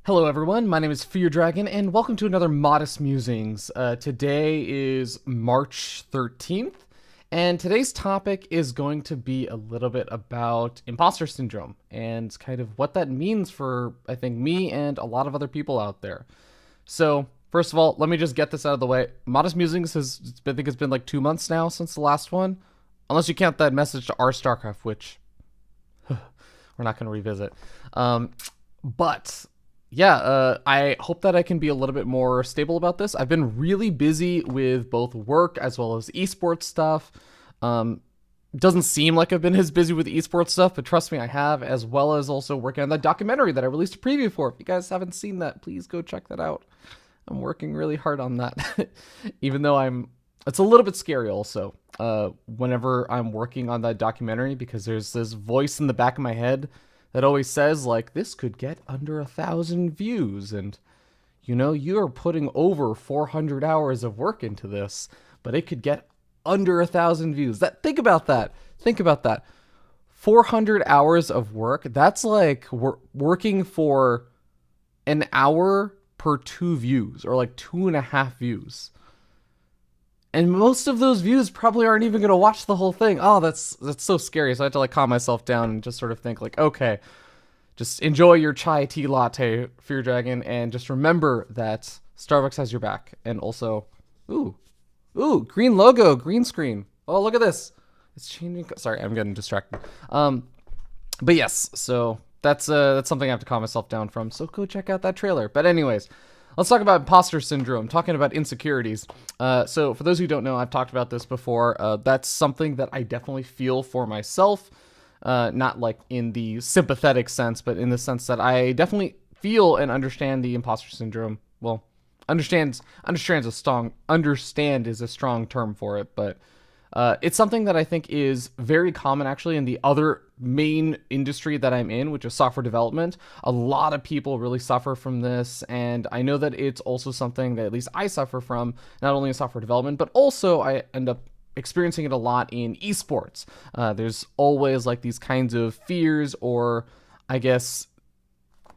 Hello everyone, my name is Fear Dragon and welcome to another Modest Musings. Today is March 13th and today's topic is going to be a little bit about imposter syndrome and kind of what that means for, I think, me and a lot of other people out there. So, first of all, let me just get this out of the way. Modest Musings I think it's been like 2 months now since the last one. Unless you count that message to R StarCraft, which we're not going to revisit. But yeah, I hope that I can be a little bit more stable about this. I've been really busy with both work as well as esports stuff. Doesn't seem like I've been as busy with esports stuff, but trust me, I have, as well as also working on that documentary that I released a preview for. If you guys haven't seen that, please go check that out. I'm working really hard on that, even though it's a little bit scary also, whenever I'm working on that documentary, because there's this voice in the back of my head that always says, like, this could get under 1,000 views, and you're putting over 400 hours of work into this, but it could get under 1,000 views. Think about that. 400 hours of work, that's like working for an hour per 2 views, or like 2.5 views. And most of those views probably aren't even going to watch the whole thing. Oh, that's so scary. So I had to like calm myself down and just sort of think like, okay, just enjoy your chai tea latte, Fear Dragon, and just remember that Starbucks has your back. And also, ooh, green logo, green screen. Oh, look at this. It's changing. Sorry, I'm getting distracted. But yes, so that's something I have to calm myself down from. So go check out that trailer. But anyways, let's talk about imposter syndrome, talking about insecurities. So for those who don't know, I've talked about this before. That's something that I definitely feel for myself. Not like in the sympathetic sense, but in the sense that I definitely feel and understand the imposter syndrome. Well, understand is a strong term for it, but it's something that I think is very common actually in the other main industry that I'm in, which is software development. A lot of people really suffer from this, and I know that it's also something that at least I suffer from, not only in software development, but also I end up experiencing it a lot in esports. There's always like these kinds of fears, or I guess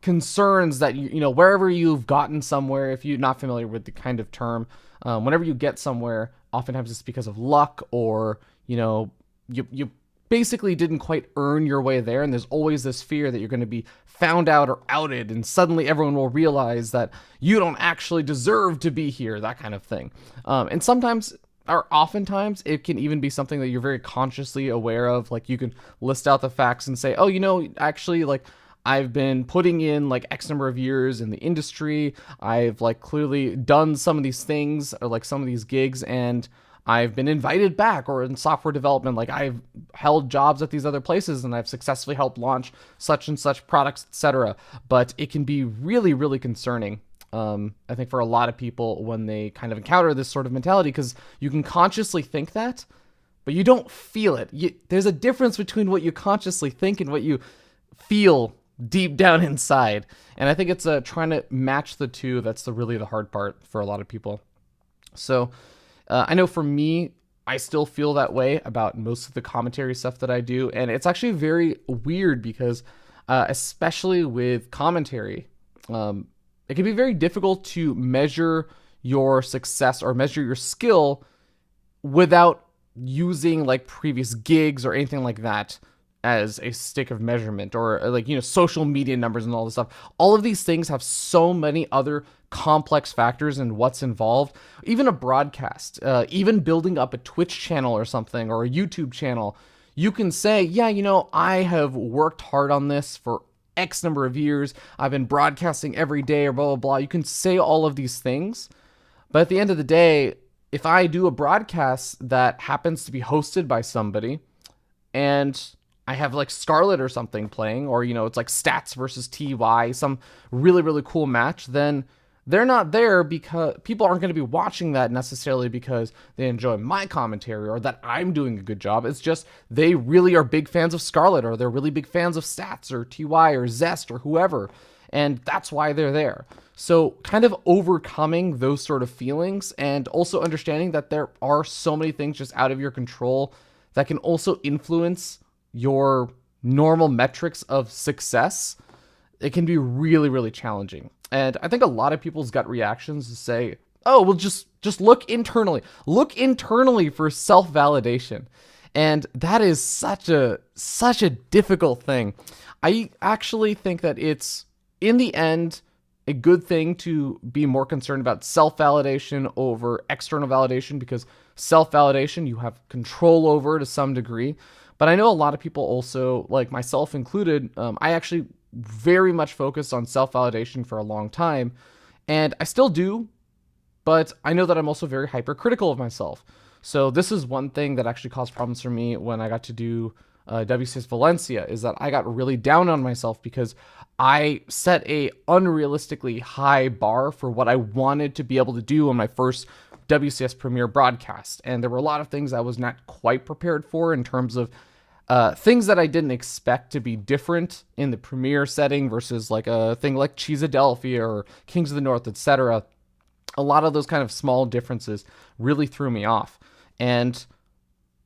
concerns that wherever you've gotten somewhere, if you're not familiar with the kind of term, whenever you get somewhere, oftentimes it's because of luck, or you basically didn't quite earn your way there, and there's always this fear that you're going to be found out or outed, and suddenly everyone will realize that you don't actually deserve to be here, that kind of thing. And sometimes, or oftentimes, it can even be something that you're very consciously aware of. Like, you can list out the facts and say, oh, actually, like, I've been putting in like X number of years in the industry. I've like clearly done some of these things, or like some of these gigs, and I've been invited back. Or in software development, like, I've held jobs at these other places and I've successfully helped launch such and such products, etc. But it can be really, really concerning, I think, for a lot of people when they kind of encounter this sort of mentality, because you can consciously think that, but you don't feel it. There's a difference between what you consciously think and what you feel deep down inside. And I think it's trying to match the two that's really the hard part for a lot of people. So I know for me, I still feel that way about most of the commentary stuff that I do. And it's actually very weird because especially with commentary, it can be very difficult to measure your success or measure your skill without using like previous gigs or anything like that as a stick of measurement, or like, social media numbers and all this stuff. All of these things have so many other complex factors in what's involved. Even a broadcast, even building up a Twitch channel or something, or a YouTube channel, you can say, yeah, I have worked hard on this for X number of years. I've been broadcasting every day, or blah, blah, blah. You can say all of these things, but at the end of the day, if I do a broadcast that happens to be hosted by somebody, and I have like Scarlet or something playing, or, it's like Stats versus TY, some really, really cool match, then they're not there because people aren't going to be watching that necessarily because they enjoy my commentary or that I'm doing a good job. It's just they really are big fans of Scarlet, or they're really big fans of Stats or TY or Zest or whoever. And that's why they're there. So kind of overcoming those sort of feelings, and also understanding that there are so many things just out of your control that can also influence your normal metrics of success, it can be really, really challenging. And I think a lot of people's gut reactions to say, oh, well, just look internally. Look internally for self-validation. And that is such a difficult thing. I actually think that it's, in the end, a good thing to be more concerned about self-validation over external validation, because self-validation you have control over to some degree. But I know a lot of people also, like myself included, I actually very much focused on self-validation for a long time, and I still do, but I know that I'm also very hypercritical of myself. So this is one thing that actually caused problems for me when I got to do WCS Valencia, is that I got really down on myself because I set a unrealistically high bar for what I wanted to be able to do on my first WCS Premier broadcast. And there were a lot of things I was not quite prepared for in terms of things that I didn't expect to be different in the Premier setting versus like a thing like Cheesadelphia or Kings of the North, etc. A lot of those kind of small differences really threw me off. And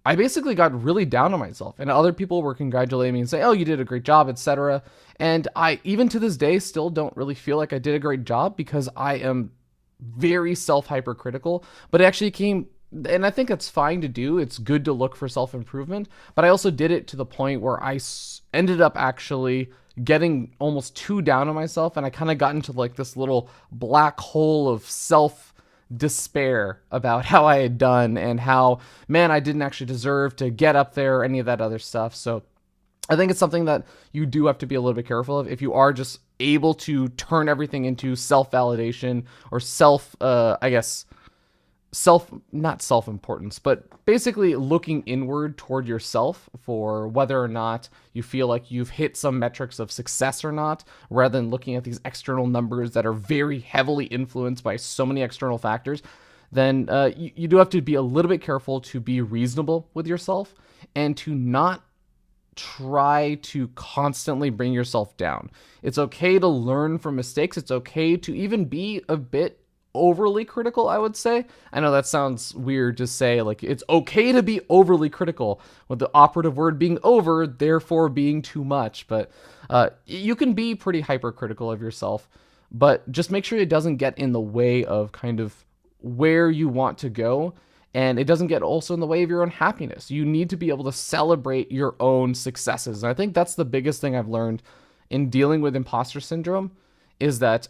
I basically got really down on myself, and other people were congratulating me and saying, oh, you did a great job, etc. And I, even to this day, still don't really feel like I did a great job because I am very self-hypercritical. But it actually came, and I think it's fine to do. It's good to look for self-improvement. But I also did it to the point where I ended up actually getting almost too down on myself, and I kind of got into like this little black hole of despair about how I had done and how, man, I didn't actually deserve to get up there or any of that other stuff. So I think it's something that you do have to be a little bit careful of if you are just able to turn everything into self-validation or not self-importance, but basically looking inward toward yourself for whether or not you feel like you've hit some metrics of success or not, rather than looking at these external numbers that are very heavily influenced by so many external factors. Then you do have to be a little bit careful to be reasonable with yourself and to not try to constantly bring yourself down. It's okay to learn from mistakes. It's okay to even be a bit overly critical, I would say. I know that sounds weird to say, like, it's okay to be overly critical, with the operative word being over, therefore being too much. But you can be pretty hypercritical of yourself, but just make sure it doesn't get in the way of kind of where you want to go, and it doesn't get also in the way of your own happiness. You need to be able to celebrate your own successes. And I think that's the biggest thing I've learned in dealing with imposter syndrome, is that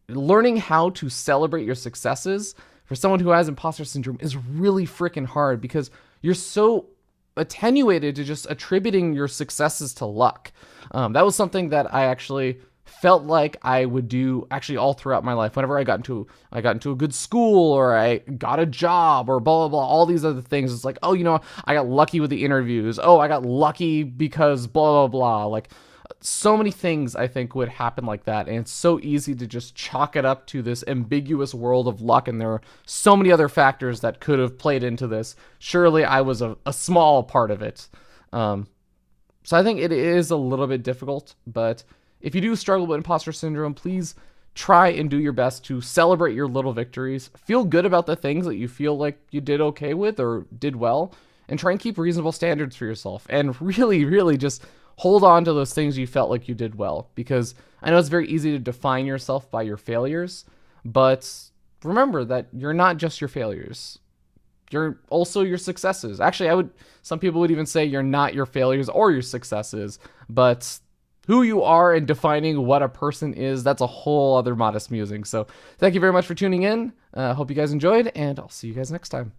learning how to celebrate your successes for someone who has imposter syndrome is really freaking hard, because you're so attenuated to just attributing your successes to luck. That was something that I actually felt like I would do actually all throughout my life. Whenever I got into a good school, or I got a job, or blah, blah, blah, all these other things. It's like, oh, I got lucky with the interviews. Oh, I got lucky because blah, blah, blah. Like, so many things I think would happen like that, and it's so easy to just chalk it up to this ambiguous world of luck, and there are so many other factors that could have played into this. Surely I was a small part of it. So I think it is a little bit difficult, but if you do struggle with imposter syndrome, please try and do your best to celebrate your little victories. Feel good about the things that you feel like you did okay with or did well, and try and keep reasonable standards for yourself, and really, really just hold on to those things you felt like you did well, because I know it's very easy to define yourself by your failures, but remember that you're not just your failures. You're also your successes. Actually, some people would even say you're not your failures or your successes, but who you are and defining what a person is, that's a whole other Modest Musing. So thank you very much for tuning in. Hope you guys enjoyed, and I'll see you guys next time.